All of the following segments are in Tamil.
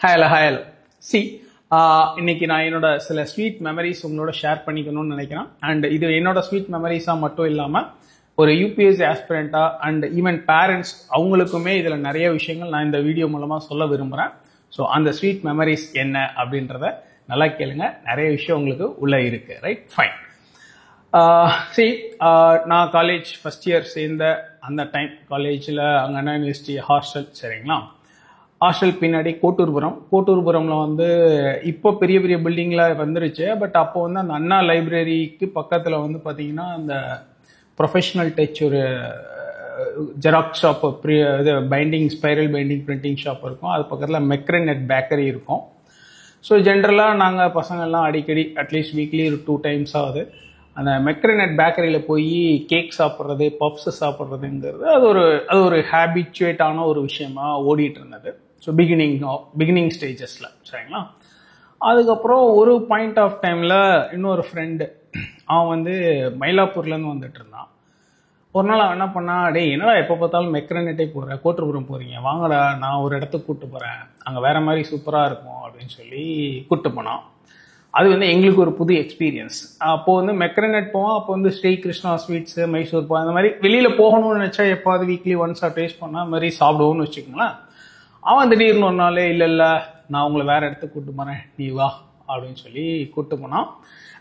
ஹலோ சி இன்னைக்கு நான் என்னோட சில ஸ்வீட் மெமரிஸ் உங்களோட ஷேர் பண்ணிக்கணும்னு நினைக்கிறேன். அண்ட் இது என்னோட ஸ்வீட் மெமரிஸாக மட்டும் இல்லாமல் ஒரு யூபிஎஸ்சி ஆஸ்பிரண்டா அண்ட் ஈவன் பேரண்ட்ஸ் அவங்களுக்குமே இதில் நிறைய விஷயங்கள் நான் இந்த வீடியோ மூலமாக சொல்ல விரும்புகிறேன். ஸோ அந்த ஸ்வீட் மெமரிஸ் என்ன அப்படின்றத நல்லா கேளுங்க. நிறைய விஷயம் உங்களுக்கு உள்ளே இருக்குது. Right, fine. நான் காலேஜ் ஃபஸ்ட் இயர் சேர்ந்த அந்த டைம் காலேஜில் அங்கே அண்ணா யூனிவர்சிட்டி ஹாஸ்டல், சரிங்களா? ஹாஸ்டல் பின்னாடி கோட்டூர்புரமில் வந்து இப்போ பெரிய பெரிய பில்டிங்கில் வந்துருச்சு. பட் அப்போ வந்து அந்த அண்ணா லைப்ரரிக்கு பக்கத்தில் வந்து பார்த்தீங்கன்னா அந்த ப்ரொஃபஷ்னல் டச் ஒரு ஜெராக்ஸ் ஷாப், இது binding, spiral binding printing shop இருக்கும். அது பக்கத்தில் மெக்ரனெட் பேக்கரி இருக்கும். ஸோ ஜென்ரலாக நாங்கள் பசங்கள்லாம் அடிக்கடி அட்லீஸ்ட் வீக்லி ஒரு 2 times ஆகுது அந்த மெக்ரனெட் பேக்கரியில் போய் கேக் சாப்பிட்றது, பப்ஸ் சாப்பிட்றதுங்கிறது அது ஒரு ஹேபிச்சுவேட்டான ஒரு விஷயமா ஓடிட்டு இருந்தது. ஸோ பிகினிங் ஸ்டேஜஸில், சரிங்களா? அதுக்கப்புறம் ஒரு பாயிண்ட் ஆஃப் டைமில் இன்னொரு ஃப்ரெண்டு, அவன் வந்து மயிலாப்பூர்லேருந்து வந்துட்டு இருந்தான். ஒரு நாள் அவன் என்ன பண்ணா, டேய் என்னடா எப்போ பார்த்தாலும் மெக்ரனெட்டே போடுறேன், கோட்டூர்புரம் போகிறீங்க, வாங்கடா நான் ஒரு இடத்துக்கு கூப்பிட்டு போகிறேன், அங்கே வேறு மாதிரி சூப்பராக இருக்கும் அப்படின்னு சொல்லி கூப்பிட்டு போனான். அது வந்து எங்களுக்கு ஒரு புது எக்ஸ்பீரியன்ஸ். அப்போது வந்து மெக்ரனெட் போவோம். அப்போ வந்து ஸ்ரீ கிருஷ்ணா ஸ்வீட்ஸு, மைசூர் பா, அந்த மாதிரி வெளியில் போகணும்னு நினச்சா எப்பாவது வீக்லி ஒன்ஸாக டேஸ்ட் பண்ணால் அது மாதிரி சாப்பிடுவோம்னு வச்சுக்கோங்களேன். அவன் திடீர்னு ஒரு நாள், இல்லை நான் உங்களை வேறு இடத்துக்கு கூப்பிட்டு போகிறேன், நீ வா அப்படின்னு சொல்லி கூப்பிட்டு போனான்.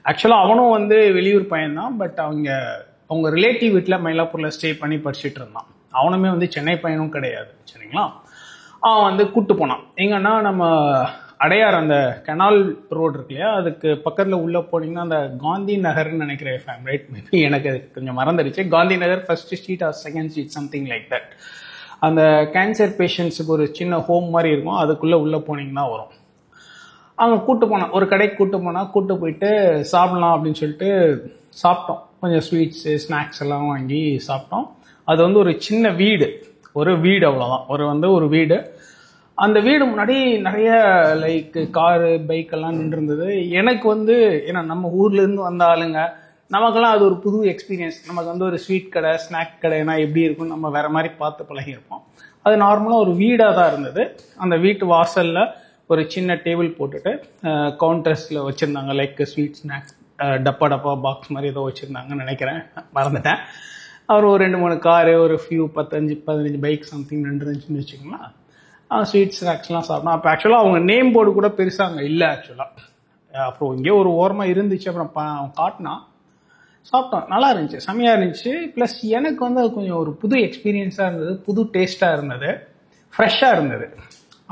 ஆக்சுவலாக அவனும் வந்து வெளியூர் பையன்தான். பட் அவங்க ரிலேட்டிவ் வீட்டில் மயிலாப்பூரில் ஸ்டே பண்ணி படிச்சுட்டு இருந்தான். அவனுமே வந்து சென்னை பையனும் கிடையாது, சரிங்களா? அவன் வந்து கூப்பிட்டு போனான். எங்கன்னா நம்ம அடையார் அந்த கெனால் ரோடு இருக்கு இல்லையா, அதுக்கு பக்கத்தில் உள்ளே போனீங்கன்னா அந்த காந்தி நகர்னு நினைக்கிறேன், ஃபேம் ரைட், மேபி எனக்கு அது கொஞ்சம் மறந்துடுச்சு. Gandhi Nagar first street or second street, something like that. அந்த கேன்சர் பேஷண்ட்ஸுக்கு ஒரு சின்ன ஹோம் மாதிரி இருக்கும், அதுக்குள்ளே உள்ளே போனீங்கன்னா வரும். அவங்க கூப்பிட்டு போனான், ஒரு கடைக்கு கூப்பிட்டு போயிட்டு சாப்பிடலாம் அப்படின்னு சொல்லிட்டு சாப்பிட்டோம். கொஞ்சம் ஸ்வீட்ஸு ஸ்நாக்ஸ் எல்லாம் வாங்கி சாப்பிட்டோம். அது வந்து ஒரு சின்ன வீடு, அவ்வளோதான், ஒரு வீடு. அந்த வீடு முன்னாடி நிறைய லைக் காரு, பைக்கெல்லாம் நின்றுருந்தது. எனக்கு வந்து ஏன்னா நம்ம ஊர்லேருந்து வந்த ஆளுங்க, நமக்கெல்லாம் அது ஒரு புது எக்ஸ்பீரியன்ஸ். நமக்கு வந்து ஒரு ஸ்வீட் கடை, ஸ்நாக் கடைனா எப்படி இருக்குன்னு நம்ம வேறு மாதிரி பார்த்து பழகியிருப்போம். அது நார்மலாக ஒரு வீடாக தான் இருந்தது. அந்த வீட்டு வாசலில் ஒரு சின்ன டேபிள் போட்டுட்டு கவுண்டர்ஸில் வச்சுருந்தாங்க, லைக் ஸ்வீட் ஸ்நாக்ஸ் டப்பா பாக்ஸ் மாதிரி ஏதோ வச்சுருந்தாங்கன்னு நினைக்கிறேன், மறந்துட்டேன். அவர் ஒரு 2-3 காரு, ஒரு 15 பைக் சம்திங் நின்றுச்சுன்னு வச்சுக்கோங்களேன். ஸ்வீட் ஸ்நாக்ஸ்லாம் சாப்பிட்டோம். அப்போ ஆக்சுவலாக அவங்க நேம் போர்டு கூட பெருசாக அங்கே இல்லை ஆக்சுவலாக. அப்புறம் இங்கே ஒரு ஓரமாக இருந்துச்சு. அப்புறம் அவன் காட்டினான், சாப்பிட்டோம். நல்லா இருந்துச்சு, செம்மையாக இருந்துச்சு. ப்ளஸ் எனக்கு வந்து அது கொஞ்சம் ஒரு புது எக்ஸ்பீரியன்ஸாக இருந்தது, புது டேஸ்ட்டாக இருந்தது, ஃப்ரெஷ்ஷாக இருந்தது.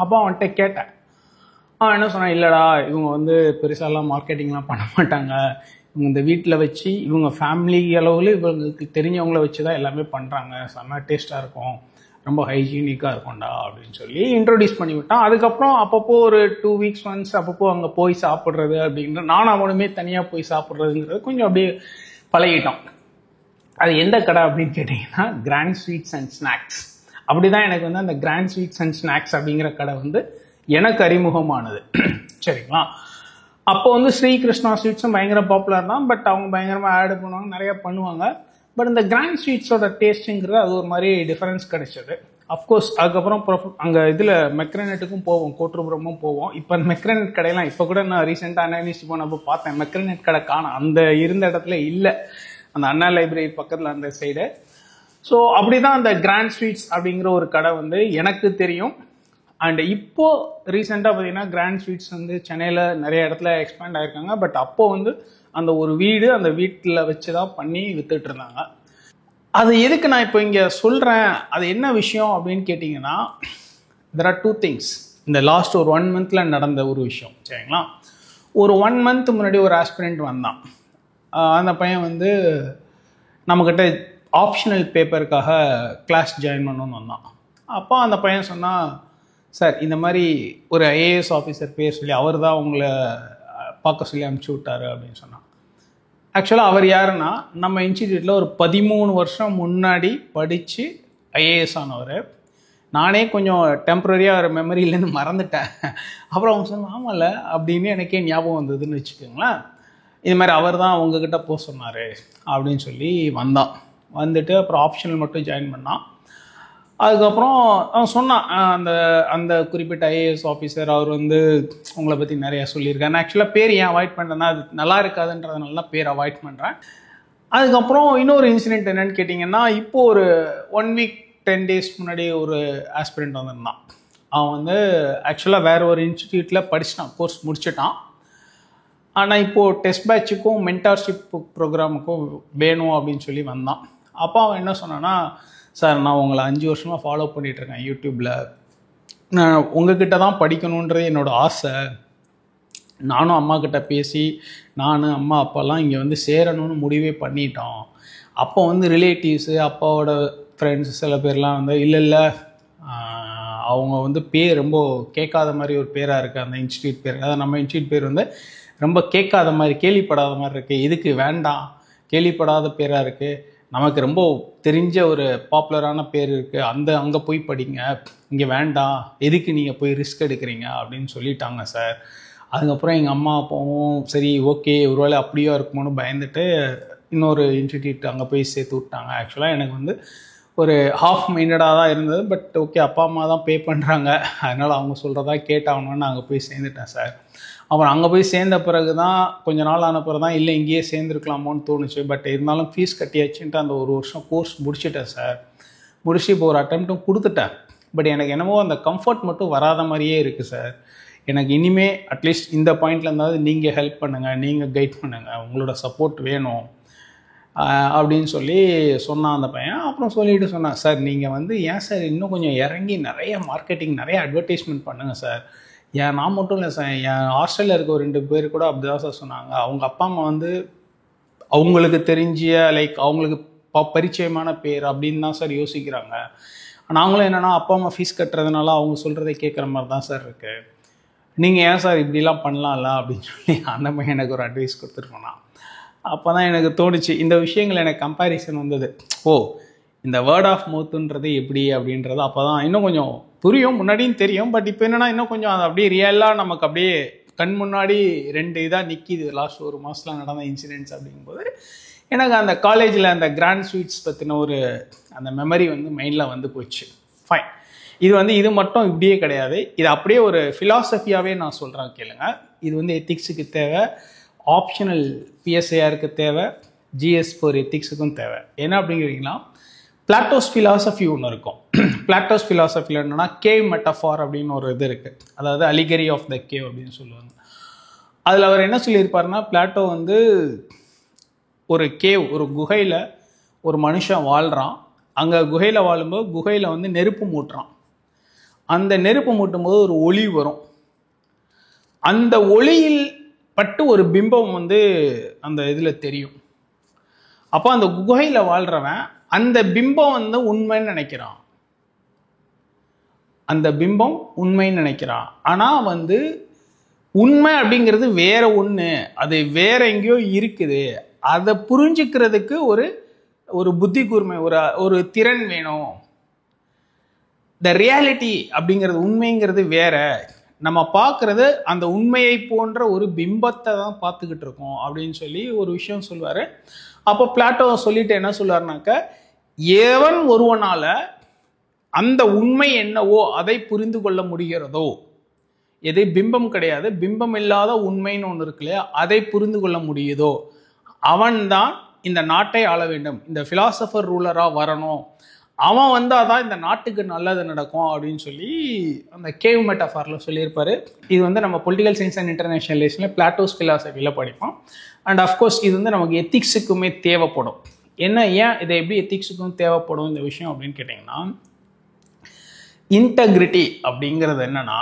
அப்போ அவன்கிட்ட கேட்டேன். அவன் என்ன சொன்னான், இல்லைடா இவங்க வந்து பெருசாலாம் மார்க்கெட்டிங்லாம் பண்ண மாட்டாங்க, இவங்க இந்த வீட்டில் வச்சு இவங்க ஃபேமிலி அளவில் இவங்களுக்கு தெரிஞ்சவங்கள வச்சு தான் எல்லாமே பண்ணுறாங்க, செம்ம டேஸ்ட்டாக இருக்கும், ரொம்ப ஹைஜீனிக்காக இருக்கும்டா அப்படின்னு சொல்லி இன்ட்ரோடியூஸ் பண்ணி விட்டான். அதுக்கப்புறம் அப்பப்போ ஒரு 2 weeks ஒன்ஸ் அப்பப்போ அங்கே போய் சாப்பிட்றது அப்படின்ற, நானும் அவனுமே தனியாக போய் சாப்பிட்றதுங்கிறது கொஞ்சம் அப்படியே பழகிட்டோம். அது எந்த கடை அப்படின்னு கேட்டிங்கன்னா கிராண்ட் ஸ்வீட்ஸ் அண்ட் ஸ்நாக்ஸ். அப்படி தான் எனக்கு வந்து அந்த கிராண்ட் ஸ்வீட்ஸ் அண்ட் ஸ்நாக்ஸ் அப்படிங்கிற கடை வந்து எனக்கு அறிமுகமானது, சரிங்களா? அப்போ வந்து ஸ்ரீ கிருஷ்ணா ஸ்வீட்ஸும் பயங்கர பாப்புலர் தான். பட் அவங்க பயங்கரமாக ஆட் பண்ணுவாங்க, நிறையா பண்ணுவாங்க. பட் இந்த கிராண்ட் ஸ்வீட்ஸோட டேஸ்ட்டுங்கிறது அது ஒரு மாதிரி டிஃபரன்ஸ் கிடைச்சது. அஃப்கோர்ஸ் அதுக்கப்புறம் அங்கே இதில் மெக்ரனெட்டுக்கும் போவோம், கோட்டூர்புரமும் போவோம். இப்போ மெக்ரனெட் கடையெல்லாம் இப்போ கூட நான் ரீசெண்டாக அண்ணா யூனிவர்சிட்டி போனப்போ பார்த்தேன், மெக்ரனெட் கடை காணோம், அந்த இருந்த இடத்துல இல்லை, அந்த அண்ணா லைப்ரரி பக்கத்தில் அந்த சைடு. ஸோ அப்படி தான் அந்த கிராண்ட் ஸ்வீட்ஸ் அப்படிங்கிற ஒரு கடை வந்து எனக்கு தெரியும். அண்ட் இப்போ ரீசெண்டாக பார்த்தீங்கன்னா கிராண்ட் ஸ்வீட்ஸ் வந்து சென்னையில் நிறைய இடத்துல எக்ஸ்பேண்ட் ஆகிருக்காங்க. பட் அப்போ வந்து அந்த ஒரு வீடு, அந்த வீட்டில் வச்சு தான் பண்ணி வித்துட்டு இருந்தாங்க. அது எதுக்கு நான் இப்போ இங்கே சொல்கிறேன், அது என்ன விஷயம் அப்படின்னு கேட்டிங்கன்னா, there are 2 things. இந்த லாஸ்ட் ஒரு 1 month நடந்த ஒரு விஷயம், சரிங்களா? ஒரு 1 month முன்னாடி ஒரு ஆஸ்பிரண்ட் வந்தான். அந்த பையன் வந்து நம்மக்கிட்ட ஆப்ஷனல் பேப்பருக்காக கிளாஸ் ஜாயின் பண்ணணுன்னு வந்தான். அப்போ அந்த பையன் சொன்னால், சார் இந்த மாதிரி ஒரு ஐஏஎஸ் ஆஃபீஸர் பேர் சொல்லி அவர் தான் உங்களை பார்க்க சொல்லி அனுப்பிச்சி விட்டாரு அப்படின்னு சொன்னான். ஆக்சுவலாக அவர் யாருன்னா, நம்ம இன்ஸ்டிடியூட்டில் ஒரு 13 வருஷம் முன்னாடி படித்து ஐஏஎஸ் ஆனவர். நானே கொஞ்சம் டெம்பரரியாக ஒரு மெமரியிலேருந்து மறந்துட்டேன். அப்புறம் அவங்க சொன்னாங்க, ஆமாம்ல அப்படின்னு எனக்கே ஞாபகம் வந்ததுன்னு வச்சுக்கோங்களேன். இது மாதிரி அவர் தான் உங்ககிட்ட போக சொன்னார் அப்படின்னு சொல்லி வந்துட்டு அப்புறம் ஆப்ஷனல் மட்டும் ஜாயின் பண்ணான். அதுக்கப்புறம் அவன் சொன்னான், அந்த அந்த குறிப்பிட்ட ஐஏஎஸ் ஆஃபீஸர் அவர் வந்து உங்களை பற்றி நிறையா சொல்லியிருக்காரு. ஆக்சுவலாக பேர் ஏன் அவாய்ட் பண்ணுறேன்னா அது நல்லா இருக்காதுன்றதுனால தான் பேர் அவாய்ட் பண்ணுறேன். அதுக்கப்புறம் இன்னொரு இன்சிடென்ட் என்னன்னு கேட்டிங்கன்னா, இப்போது ஒரு 1 வீக் 10 days முன்னாடி ஒரு ஆஸ்பிரண்ட் வந்திருந்தான். அவன் வந்து ஆக்சுவலாக வேறு ஒரு இன்ஸ்டிடியூட்டில் படிச்சிட்டான், கோர்ஸ் முடிச்சிட்டான். ஆனால் இப்போது டெஸ்ட் பேட்சுக்கும் மென்டார்ஷிப் ப்ரோக்ராமுக்கும் வேணும் அப்படின்னு சொல்லி வந்தான். அப்போ அவன் என்ன சொன்னான்னா, சார் நான் உங்களை 5 வருஷமாக ஃபாலோ பண்ணிகிட்ருக்கேன் யூடியூப்பில், நான் உங்ககிட்ட தான் படிக்கணுன்றது என்னோடய ஆசை. நானும் அம்மாக்கிட்ட பேசி நான் அம்மா அப்பாலாம் இங்கே வந்து சேரணும்னு முடிவே பண்ணிட்டோம். அப்போ வந்து ரிலேட்டிவ்ஸு அப்பாவோட ஃப்ரெண்ட்ஸ் சில பேர்லாம் வந்து இல்லை அவங்க வந்து பேர் ரொம்ப கேட்காத மாதிரி ஒரு பேராக இருக்குது அந்த இன்ஸ்டியூட் பேர், அதாவது நம்ம இன்ஸ்டியூட் பேர் வந்து ரொம்ப கேட்காத மாதிரி கேள்விப்படாத மாதிரி இருக்குது, இதுக்கு வேண்டாம், கேள்விப்படாத பேராக இருக்குது, நமக்கு ரொம்ப தெரிஞ்ச ஒரு பாப்புலரான பேர் இருக்குது, அங்கே போய் படிங்க, இங்கே வேண்டாம், எதுக்கு நீங்கள் போய் ரிஸ்க் எடுக்கிறீங்க அப்படின்னு சொல்லிட்டாங்க சார். அதுக்கப்புறம் எங்கள் அம்மா அப்பாவும் சரி ஓகே ஒருவேளை அப்படியோ இருக்குமோன்னு பயந்துட்டு இன்னொரு இன்ஸ்டிடியூட் அங்கே போய் சேர்த்து விட்டாங்க. ஆக்சுவலாக எனக்கு வந்து ஒரு ஹாஃப் மைண்டடாக தான் இருந்தது, பட் ஓகே அப்பா அம்மா தான் பே பண்ணுறாங்க, அதனால் அவங்க சொல்கிறதா கேட்டாகணும்னு அங்கே போய் சேர்ந்துட்டேன் சார். அப்புறம் அங்கே போய் சேர்ந்த பிறகு தான் கொஞ்ச நாள் ஆன பிறகு தான் இல்லை இங்கேயே சேர்ந்துருக்கலாமோன்னு தோணுச்சு. பட் இருந்தாலும் ஃபீஸ் கட்டியாச்சுன்ட்டு அந்த 1 வருஷம் கோர்ஸ் முடிச்சிட்டேன் சார். முடிச்சு இப்போ ஒரு அட்டெம்ப்ட்டும் கொடுத்துட்டேன். பட் எனக்கு என்னமோ அந்த கம்ஃபர்ட் மட்டும் வராத மாதிரியே இருக்குது சார். எனக்கு இனிமே அட்லீஸ்ட் இந்த பாயிண்டில் இருந்தாவது நீங்கள் ஹெல்ப் பண்ணுங்கள், நீங்கள் கைட் பண்ணுங்கள், உங்களோட சப்போர்ட் வேணும் அப்படின்னு சொல்லி சொன்னான் அந்த பையன். அப்புறம் சொல்லிட்டு சொன்னான், சார் நீங்கள் வந்து ஏன் சார் இன்னும் கொஞ்சம் இறங்கி நிறைய மார்க்கெட்டிங் நிறைய அட்வர்டைஸ்மெண்ட் பண்ணுங்கள் சார். நான் மட்டும் இல்லை சார், என் ஹாஸ்டலில் இருக்க ஒரு 2 பேர் கூட அப்படி தான் சார் சொன்னாங்க. அவங்க அப்பா அம்மா வந்து அவங்களுக்கு தெரிஞ்ச லைக் அவங்களுக்கு பரிச்சயமான பேர் அப்படின்னு தான் சார் யோசிக்கிறாங்க. நாங்களும் என்னென்னா அப்பா அம்மா ஃபீஸ் கட்டுறதுனால அவங்க சொல்கிறதை கேட்குற மாதிரி தான் சார் இருக்குது. நீங்கள் ஏன் சார் இப்படிலாம் பண்ணலாம்ல அப்படின்னு சொல்லி அந்த பையன் எனக்கு ஒரு அட்வைஸ் கொடுத்துருக்கோண்ணா. அப்போ தான் எனக்கு தோணுச்சு இந்த விஷயங்கள் எனக்கு கம்பேரிசன் வந்தது. ஓ இந்த வேர்ட் ஆஃப் மவுத்துன்றது எப்படி அப்படின்றது அப்போ தான் இன்னும் கொஞ்சம் புரியும், முன்னாடியும் தெரியும். பட் இப்போ என்னென்னா இன்னும் கொஞ்சம் அது அப்படியே ரியலாக நமக்கு அப்படியே கண் முன்னாடி 2 இதாக நிற்கிது. லாஸ்ட் ஒரு மாதத்தில் நடந்த இன்சிடென்ட்ஸ் அப்படிங்கும்போது எனக்கு அந்த காலேஜில் அந்த கிராண்ட் ஸ்வீட்ஸ் பற்றின ஒரு அந்த மெமரி வந்து மைண்டில் வந்து போச்சு. ஃபைன், இது வந்து இது மட்டும் இப்படியே கிடையாது, இது அப்படியே ஒரு ஃபிலாசபியாகவே நான் சொல்கிறேன் கேளுங்க. இது வந்து எத்திக்ஸுக்கு தேவை, ஆப்ஷனல் பிஎஸ்ஐஆருக்கு தேவை, ஜிஎஸ் ஃபார் எத்திக்ஸுக்கும் தேவை. என்ன அப்படிங்கிறீங்களா, பிளாட்டோஸ் ஃபிலாசபி ஒன்று இருக்கும். பிளாட்டோஸ் ஃபிலாசபியில் என்னென்னா கேவ் மெட்டஃபார் அப்படின்னு ஒரு இது இருக்குது, அதாவது அலிகரி ஆஃப் த கேவ் அப்படின்னு சொல்லுவாங்க. அதில் அவர் என்ன சொல்லியிருப்பாருன்னா, பிளாட்டோ வந்து ஒரு கேவ் ஒரு குகையில் ஒரு மனுஷன் வாழ்கிறான். அங்கே குகையில் வாழும்போது குகையில் வந்து நெருப்பு மூட்டுறான். அந்த நெருப்பு மூட்டும் போது ஒரு ஒளி வரும். அந்த ஒளியில் பட்டு ஒரு பிம்பம் வந்து அந்த இதில் தெரியும். அப்போ அந்த குகையில் வாழ்கிறவன் அந்த பிம்பம் வந்து உண்மைன்னு நினைக்கிறான், அந்த பிம்பம் உண்மைன்னு நினைக்கிறான். ஆனால் வந்து உண்மை அப்படிங்கிறது வேற ஒன்று, அது வேற எங்கேயோ இருக்குது. அதை புரிஞ்சுக்கிறதுக்கு ஒரு ஒரு புத்தி கூர்மை, ஒரு திறன் வேணும். த ரியாலிட்டி அப்படிங்கிறது உண்மைங்கிறது வேற, நம்ம பார்க்கறது அந்த உண்மையை போன்ற ஒரு பிம்பத்தை தான் பார்த்துக்கிட்டு இருக்கோம் அப்படின்னு சொல்லி ஒரு விஷயம் சொல்லுவார். அப்போ பிளாட்டோ சொல்லிட்டு என்ன சொல்லுவார்னாக்க, எவன் ஒருவனால அந்த உண்மை என்னவோ அதை புரிந்து கொள்ள முடிகிறதோ, எது பிம்பம் கிடையாது, பிம்பம் இல்லாத உண்மைன்னு ஒன்று இருக்கு இல்லையா, அதை புரிந்து கொள்ள முடியுதோ அவன்தான் இந்த நாட்டை ஆள வேண்டும், இந்த பிலாசபர் ரூலராக வரணும், அவன் வந்தால் தான் இந்த நாட்டுக்கு நல்லது நடக்கும் அப்படின்னு சொல்லி அந்த கேவ் மெட்டஃபாரில் சொல்லியிருப்பார். இது வந்து நம்ம பொலிட்டிக்கல் சயின்ஸ் அண்ட் இன்டர்நேஷனல் ரிலேஷனில் பிளாட்டோஸ் ஃபிலாசபியில் படிப்போம். அண்ட் அஃப்கோர்ஸ் இது வந்து நமக்கு எத்திக்ஸுக்குமே தேவைப்படும். ஏன் இதை எப்படி எத்திக்ஸுக்கும் தேவைப்படும் இந்த விஷயம் அப்படின்னு கேட்டிங்கன்னா, இன்டெகிரிட்டி அப்படிங்கிறது என்னன்னா,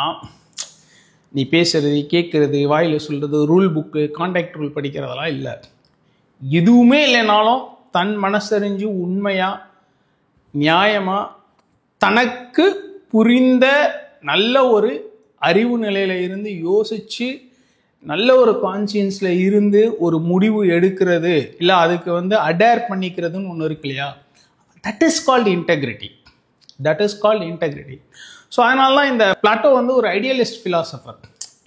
நீ பேசுறது கேட்குறது வாயில் சொல்கிறது ரூல் புக்கு கான்டாக்ட் ரூல் படிக்கிறதெல்லாம் இல்லை. எதுவுமே இல்லைனாலும் தன் மனசறிஞ்சு உண்மையாக நியாயமாக தனக்கு புரிந்த நல்ல ஒரு அறிவு நிலையில் இருந்து யோசித்து நல்ல ஒரு கான்சியன்ஸில் இருந்து ஒரு முடிவு எடுக்கிறது, இல்லை அதுக்கு வந்து அடேர் பண்ணிக்கிறதுன்னு ஒன்று இருக்கு இல்லையா, that is called integrity. That is called integrity. So அதனால தான் இந்த பிளாட்டோ வந்து ஒரு ஐடியலிஸ்ட் ஃபிலாசபர்.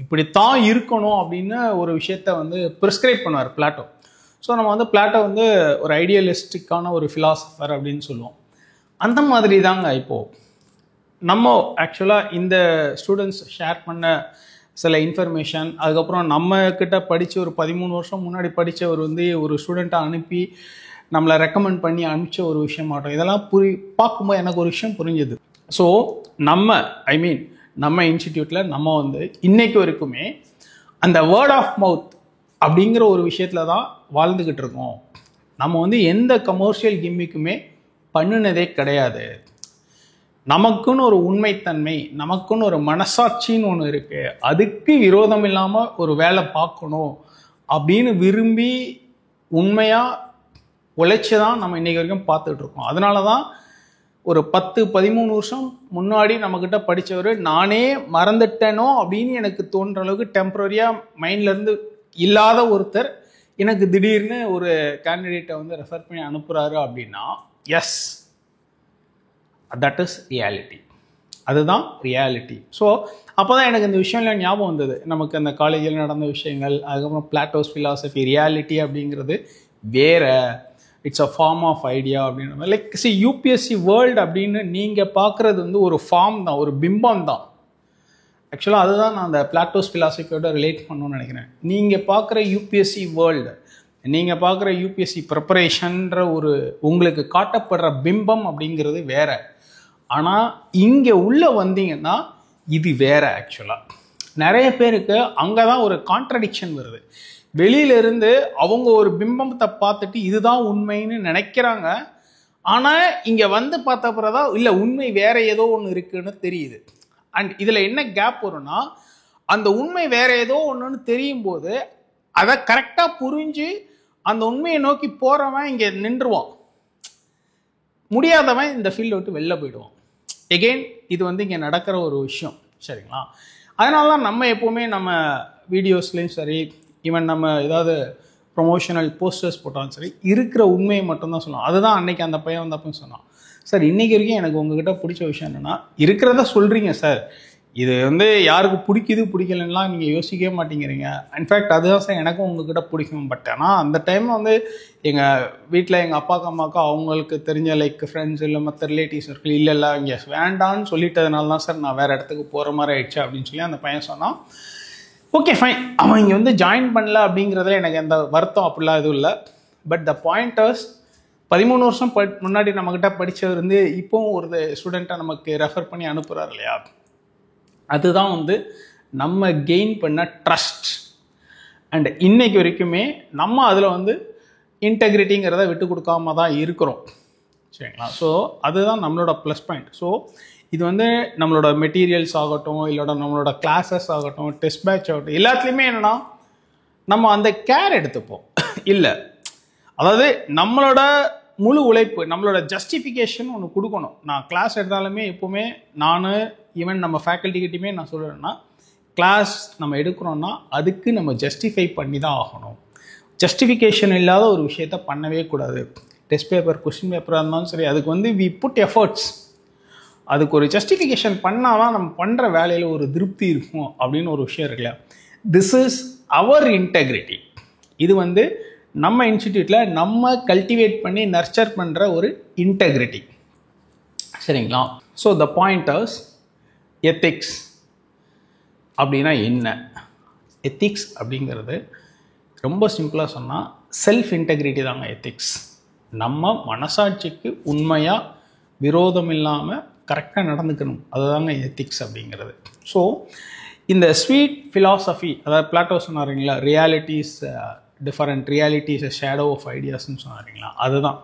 இப்படித்தான் இருக்கணும் அப்படின்னு ஒரு விஷயத்த வந்து ப்ரிஸ்கிரைப் பண்ணுவார் பிளாட்டோ. ஸோ நம்ம வந்து பிளாட்டோ வந்து ஒரு ஐடியலிஸ்டிக்கான ஒரு ஃபிலாசபர் அப்படின்னு சொல்லுவோம். அந்த மாதிரி தாங்க இப்போது நம்ம ஆக்சுவலாக இந்த ஸ்டூடெண்ட்ஸ் ஷேர் பண்ண சில இன்ஃபர்மேஷன், அதுக்கப்புறம் நம்ம கிட்ட படித்து ஒரு 13 வருஷம் முன்னாடி படித்தவர் வந்து ஒரு ஸ்டூடெண்ட்டை அனுப்பி நம்மளை ரெக்கமெண்ட் பண்ணி அனுப்பிச்ச ஒரு விஷயமாட்டோம். இதெல்லாம் பார்க்கும்போது எனக்கு ஒரு விஷயம் புரிஞ்சுது. ஸோ நம்ம இன்ஸ்டிடியூட்டில் நம்ம வந்து இன்னைக்கு வரைக்குமே அந்த வேர்ட் ஆஃப் மவுத் அப்படிங்கிற ஒரு விஷயத்தில் தான் வாழ்ந்துக்கிட்டு இருக்கோம். நம்ம வந்து எந்த கமர்ஷியல் கிம்மிக்குமே பண்ணினதே கிடையாது. நமக்குன்னு ஒரு உண்மைத்தன்மை, நமக்குன்னு ஒரு மனசாட்சின்னு ஒன்று இருக்குது. அதுக்கு விரோதம் இல்லாமல் ஒரு வேலை பார்க்கணும் அப்படின்னு விரும்பி உண்மையாக உழைச்சி தான் நம்ம இன்றைக்கி வரைக்கும் பார்த்துட்ருக்கோம். அதனால தான் ஒரு 10-13 வருஷம் முன்னாடி நம்மக்கிட்ட படித்தவர் நானே மறந்துட்டேனோ அப்படின்னு எனக்கு தோன்ற அளவுக்கு டெம்பரரியாக மைண்ட்லேருந்து இல்லாத ஒருத்தர் எனக்கு திடீர்னு ஒரு கேண்டிடேட்டை வந்து ரெஃபர் பண்ணி அனுப்புகிறாரு அப்படின்னா, எஸ், தட் இஸ் ரியாலிட்டி. அதுதான் ரியாலிட்டி. ஸோ அப்போ தான் எனக்கு இந்த விஷயம்லாம் ஞாபகம் வந்தது. நமக்கு அந்த காலேஜில் நடந்த விஷயங்கள், அதுக்கப்புறம் பிளாட்டோஸ் ஃபிலாசபி, ரியாலிட்டி அப்படிங்கிறது வேற, it's a form of idea அப்படின்ற மாதிரி. லைக் யூபிஎஸ்சி வேர்ல்டு அப்படின்னு நீங்கள் பார்க்குறது வந்து ஒரு ஃபார்ம் தான், ஒரு பிம்பம் தான். ஆக்சுவலாக அதுதான் நான் அந்த பிளாட்டோஸ் ஃபிலாசபியோட ரிலேட் பண்ணணும்னு நினைக்கிறேன். நீங்கள் பார்க்குற யூபிஎஸ்சி வேர்ல்டு, நீங்கள் பார்க்குற யூபிஎஸ்சி ப்ரிப்பரேஷன்ற ஒரு உங்களுக்கு காட்டப்படுற பிம்பம் அப்படிங்கிறது வேற. ஆனால் இங்கே உள்ளே வந்தீங்கன்னா இது வேற. ஆக்சுவலாக நிறைய பேருக்கு அங்கே தான் ஒரு கான்ட்ரடிக்ஷன் வருது. வெளியிலிருந்து அவங்க ஒரு பிம்பத்தை பார்த்துட்டு இதுதான் உண்மைன்னு நினைக்கிறாங்க. ஆனால் இங்கே வந்து பார்த்த பிறகுதான் இல்லை, உண்மை வேற ஏதோ ஒன்று இருக்குன்னு தெரியுது. அண்ட் இதில் என்ன கேப் வரும்னா, அந்த உண்மை வேற ஏதோ ஒன்றுன்னு தெரியும் போது அதை கரெக்டாக புரிஞ்சு அந்த உண்மையை நோக்கி போகிறவன் இங்கே நின்றுவான், முடியாதவன் இந்த ஃபீல்டை விட்டு வெளில போயிடுவான். எகெயின் இது வந்து இங்கே நடக்கிற ஒரு விஷயம், சரிங்களா? அதனால தான் நம்ம எப்போவுமே நம்ம வீடியோஸ்லேயும் சரி, ஈவன் நம்ம ஏதாவது ப்ரொமோஷனல் போஸ்டர்ஸ் போட்டாலும் சரி, இருக்கிற உண்மையை மட்டும்தான் சொல்லலாம். அதுதான் அன்னைக்கு அந்த பையன் வந்தப்போ சொன்னான், சார் இன்னைக்கு வரைக்கும் எனக்கு உங்ககிட்ட பிடிச்ச விஷயம் என்னென்னா, இருக்கிறத சொல்கிறீங்க சார், இது வந்து யாருக்கு பிடிக்குது பிடிக்கலன்னா நீங்கள் யோசிக்கவே மாட்டேங்கிறீங்க. இன்ஃபேக்ட் அதுதான் சார் எனக்கும் உங்ககிட்ட பிடிக்கும். பட் ஆனால் அந்த டைமில் வந்து எங்கள் வீட்டில் எங்கள் அப்பாவுக்கு அம்மாவுக்கு அவங்களுக்கு தெரிஞ்ச லைக் ஃப்ரெண்ட்ஸ் இல்லை மற்ற ரிலேட்டிவ்ஸ் இருக்கு, இல்லை இங்கே வேண்டான்னு சொல்லிட்டதுனால தான் சார் நான் வேறு இடத்துக்கு போகிற மாதிரி ஆயிடுச்சு அப்படின்னு சொல்லி அந்த பையன் சொன்னான். ஓகே ஃபைன், அவன் இங்கே வந்து ஜாயின் பண்ணல அப்படிங்கிறதுல எனக்கு எந்த வருத்தம் அப்படிலாம் எதுவும் இல்லை. பட் த பாயிண்டர்ஸ் 13 வருஷம் முன்னாடி நம்மக்கிட்ட படித்தவர் வந்து இப்போவும் ஒரு ஸ்டூடெண்ட்டை நமக்கு ரெஃபர் பண்ணி அனுப்புகிறார் இல்லையா, அதுதான் வந்து நம்ம கெயின் பண்ண ட்ரஸ்ட். அண்ட் இன்னைக்கு வரைக்குமே நம்ம அதில் வந்து இன்டெகிரிட்டிங்கிறத விட்டு கொடுக்காம தான் இருக்கிறோம், சரிங்களா? ஸோ அதுதான் நம்மளோட ப்ளஸ் பாயிண்ட். ஸோ இது வந்து நம்மளோட மெட்டீரியல்ஸ் ஆகட்டும், இல்லோட நம்மளோட கிளாஸஸ் ஆகட்டும், டெஸ்ட் பேட்ச் ஆகட்டும், எல்லாத்துலேயுமே என்னென்னா நம்ம அந்த கேர் எடுத்துப்போம். இல்லை, அதாவது நம்மளோட முழு உழைப்பு, நம்மளோட ஜஸ்டிஃபிகேஷன் ஒன்று கொடுக்கணும். நான் கிளாஸ் எடுத்தாலுமே எப்போவுமே நான் ஈவன் நம்ம ஃபேக்கல்ட்டிக்கிட்டையுமே நான் சொல்கிறேன்னா, கிளாஸ் நம்ம எடுக்கிறோன்னா அதுக்கு நம்ம ஜஸ்டிஃபை பண்ணி தான் ஆகணும். ஜஸ்டிஃபிகேஷன் இல்லாத ஒரு விஷயத்த பண்ணவே கூடாது. டெஸ்ட் பேப்பர், கொஸ்டின் பேப்பராக இருந்தாலும் சரி, அதுக்கு வந்து வி புட் எஃபர்ட்ஸ். அதுக்கு ஒரு ஜஸ்டிஃபிகேஷன் பண்ணால் தான் நம்ம பண்ணுற வேலையில் ஒரு திருப்தி இருக்கும் அப்படின்னு ஒரு விஷயம் இருக்குல்ல. This is our integrity. இது வந்து நம்ம இன்ஸ்டிடியூட்டில் நம்ம கல்டிவேட் பண்ணி நர்ச்சர் பண்ணுற ஒரு இன்டெகிரிட்டி, சரிங்களா? ஸோ த பாயிண்டர்ஸ், எத்திக்ஸ் அப்படின்னா என்ன? எத்திக்ஸ் அப்படிங்கிறது ரொம்ப சிம்பிளாக சொன்னால் செல்ஃப் இன்டெகிரிட்டி தாங்க எத்திக்ஸ். நம்ம மனசாட்சிக்கு உண்மையாக விரோதம் இல்லாமல் கரெக்டாக நடந்துக்கணும், அதுதாங்க எத்திக்ஸ் அப்படிங்கிறது. ஸோ இந்த ஸ்வீட் ஃபிலாசபி, அதாவது பிளாட்டோ சொன்னாருங்களா, realities different, realities shadow of ஐடியாஸ்ன்னு சொன்னாருங்களா, அதுதான்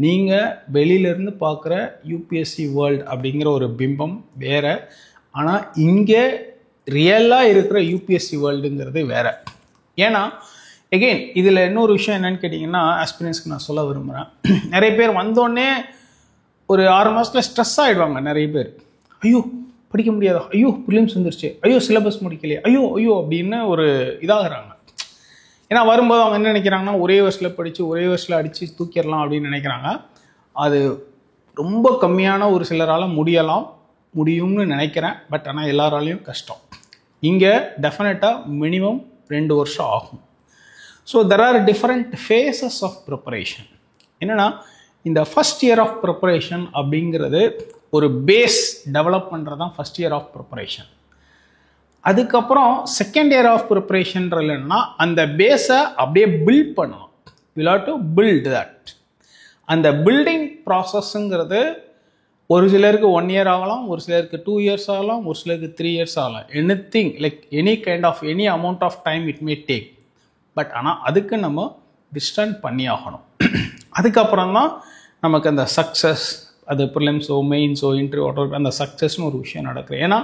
நீங்கள் வெளியிலேருந்து பார்க்குற யூபிஎஸ்சி வேர்ல்டு அப்படிங்கிற ஒரு பிம்பம் வேறு. ஆனால் இங்கே ரியலாக இருக்கிற யூபிஎஸ்சி வேர்ல்டுங்கிறது வேறு. ஏன்னா எகெயின் இதில் இன்னொரு விஷயம் என்னென்னு கேட்டிங்கன்னா, ஆஸ்பிரன்ஸ்க்கு நான் சொல்ல விரும்புகிறேன். நிறைய பேர் வந்தோடனே ஒரு 6 மாதத்தில் ஸ்ட்ரெஸ் ஆகிடுவாங்க. நிறைய பேர் ஐயோ படிக்க முடியாதா, ஐயோ ப்ரிலிம்ஸ் வந்துருச்சு, ஐயோ சிலபஸ் முடிக்கலையே, ஐயோ அப்படின்னு ஒரு இதாகிறாங்க. ஏன்னா வரும்போது அவங்க என்ன நினைக்கிறாங்கன்னா, ஒரே வருஷத்தில் படித்து ஒரே வருஷத்தில் அடித்து தூக்கிடலாம் அப்படின்னு நினைக்கிறாங்க. அது ரொம்ப கம்மியான ஒரு சிலரால் முடியும்னு நினைக்கிறேன். பட் ஆனால் எல்லாராலையும் கஷ்டம். இங்கே டெஃபினட்டாக மினிமம் 2 வருஷம் ஆகும். So there are different phases of preparation. என்னென்னா இந்த ஃபஸ்ட் இயர் ஆஃப் ப்ரிப்பரேஷன் அப்படிங்கிறது ஒரு பேஸ் டெவலப் பண்ணுறது தான் ஃபஸ்ட் இயர் ஆஃப் ப்ரிப்பரேஷன். அதுக்கப்புறம் செகண்ட் இயர் ஆஃப் ப்ரிப்பரேஷன்ற இல்லைன்னா அந்த பேஸை அப்படியே பில்ட் பண்ணணும். You have to build that. அந்த பில்டிங் ப்ராசஸ்ங்கிறது ஒரு சிலருக்கு 1 இயர் ஆகலாம், ஒரு சிலருக்கு 2 இயர்ஸ் ஆகலாம், ஒரு சிலருக்கு 3 இயர்ஸ் ஆகலாம். Anything like any amount of time it may take. But ஆனால் அதுக்கு நம்ம டிஸ்டன்ட் பண்ணி ஆகணும். அதுக்கப்புறம் தான் நமக்கு அந்த சக்ஸஸ், அது ப்ரிலிம்ஸோ மெயின்ஸோ இன்டர்வியூ அந்த சக்ஸஸ்னு ஒரு விஷயம் நடக்குது. ஏன்னா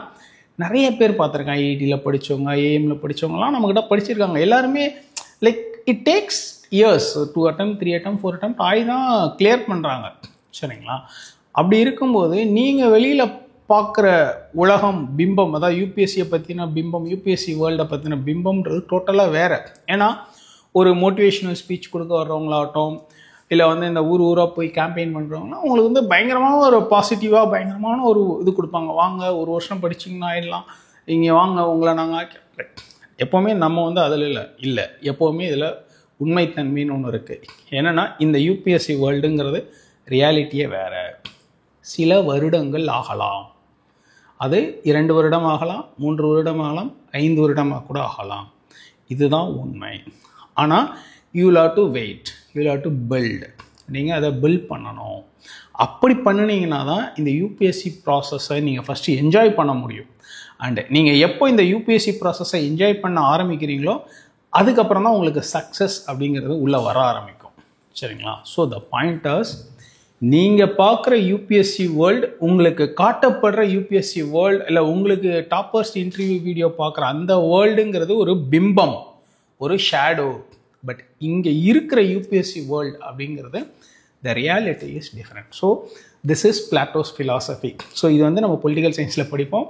நிறைய பேர் பார்த்துருக்கேன், ஐஐடியில் படித்தவங்க, ஏஎம்ல படித்தவங்கலாம் நம்மக்கிட்ட படிச்சிருக்காங்க. எல்லாருமே like it takes years, 2 attempt 3 attempt 4 attempt ஆகி தான் கிளியர் பண்ணுறாங்க. சரிங்களா? அப்படி இருக்கும்போது நீங்கள் வெளியில் பார்க்குற உலகம் பிம்பம், அதாவது யூபிஎஸ்சியை பற்றின பிம்பம், யூபிஎஸ்சி வேர்ல்டை பற்றின பிம்பம்ன்றது டோட்டலாக வேறு. ஏன்னா ஒரு மோட்டிவேஷ்னல் ஸ்பீச் கொடுக்க வர்றவங்களாகட்டும், இல்லை வந்து இந்த ஊராக போய் கேம்பெயின் பண்ணுறவங்கன்னா அவங்களுக்கு வந்து பயங்கரமான ஒரு பாசிட்டிவாக பயங்கரமான ஒரு இது கொடுப்பாங்க. வாங்க 1 வருஷம் படிச்சிங்கன்னா ஆயிடலாம், இங்கே வாங்க உங்களை நாங்கள் எப்போவுமே நம்ம வந்து அதில் இல்லை எப்போவுமே இதில் உண்மைத்தன்மைன்னு ஒன்று இருக்குது. என்னென்னா இந்த யூபிஎஸ்சி வேர்ல்டுங்கிறது ரியாலிட்டியே வேறு. சில வருடங்கள் ஆகலாம், அது 2 வருடம் ஆகலாம், 3 வருடம் ஆகலாம், 5 வருடமாக கூட ஆகலாம். இதுதான் உண்மை. ஆனால் you will have to wait, you will have to build. நீங்கள் அதை பில்ட் பண்ணணும். அப்படி பண்ணினீங்கன்னா தான் இந்த யூபிஎஸ்சி ப்ராசஸை நீங்கள் ஃபஸ்ட்டு என்ஜாய் பண்ண முடியும். அண்டு நீங்கள் எப்போ இந்த யூபிஎஸ்சி ப்ராசஸை என்ஜாய் பண்ண ஆரம்பிக்கிறீங்களோ அதுக்கப்புறம் தான் உங்களுக்கு சக்ஸஸ் அப்படிங்கிறது உள்ளே வர ஆரம்பிக்கும். சரிங்களா? ஸோ த பாயிண்டர்ஸ், நீங்கள் பார்க்குற யூபிஎஸ்சி வேர்ல்டு, உங்களுக்கு காட்டப்படுற யூபிஎஸ்சி வேர்ல்டு, இல்லை உங்களுக்கு டாப்பர்ஸ் இன்டர்வியூ வீடியோ பார்க்குற அந்த வேர்ல்டுங்கிறது ஒரு பிம்பம், ஒரு ஷேடோ. பட் இங்கே இருக்கிற யூபிஎஸ்சி வேர்ல்டு அப்படிங்கிறது the reality is different. So this is Plato's philosophy. So இது வந்து நம்ம பொலிட்டிக்கல் சயின்ஸில் படிப்போம்.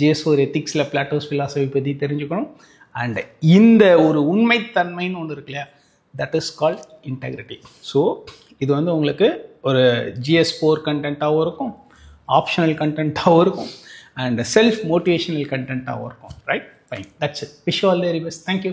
GS4 எத்திக்ஸில் பிளாட்டோஸ் ஃபிலாசபி பற்றி தெரிஞ்சுக்கணும். அண்ட் இந்த ஒரு உண்மைத்தன்மைன்னு ஒன்று இருக்கு இல்லையா, that is called integrity. So இது வந்து உங்களுக்கு ஒரு GS4 கண்டென்ட்டாகவும் இருக்கும், ஆப்ஷனல் கண்டென்ட்டாகவும் இருக்கும், அண்ட் செல்ஃப் மோட்டிவேஷனல் கண்டென்ட்டாகவும் இருக்கும். Right? Fine. That's it. Wish you all the very best. Thank you.